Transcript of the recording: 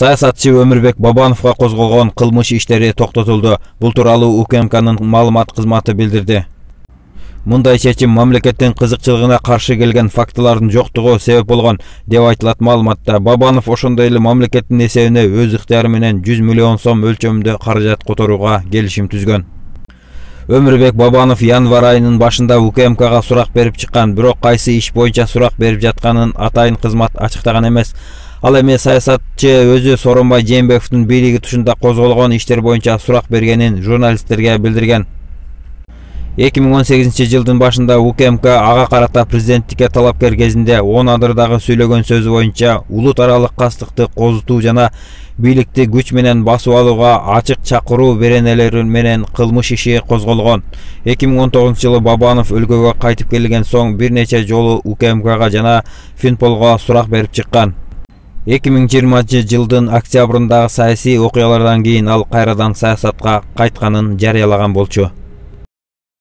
Саясатчы Өмүрбек Бабановго козголгон кылмыш иштери токтотулду. Бул тууралуу УКМКнын маалымат кызматы билдирди. Мындай чечим мамлекеттин кызыкчылыгына каршы келген фактылардын жоктугу себеп болгон деп айтылат маалыматта. Бабанов ошондой эле мамлекеттин эсебине өз ыктыяры менен 100 миллион сом өлчөмүндө каражат которууга келишим түзгөн. Өмүрбек Бабанов январь айынын башында УКМКга сурак берип чыккан, бирок кайсы иш боюнча сурак берип жатканын атайын кызмат ачыктаган эмес. Ал эми саясатчы өзү Сооронбай Жээнбековдун бийлиги тушунда козголгон иштер боюнча сурак бергенин журналисттерге билдирген. 2018 жылдын башында УКМК ага карата президенттикке талапкер кезинде 10 адырдагы сүйлөгөн сөзү боюнча улут аралык кастыкты козутуу жана бийликти күч менен басып алууга ачык чакыруу беренелери менен кылмыш иши козголгон. 2019 жылы Бабанов өлкөгө кайтып келген соң бир нече жолу УКМКга жана Финполго сурак берип чыккан. 2020 жылдын октябрындагы саясий окуялардан кийин ал кайрадан саясатка кайтканын жарыялаган болчу.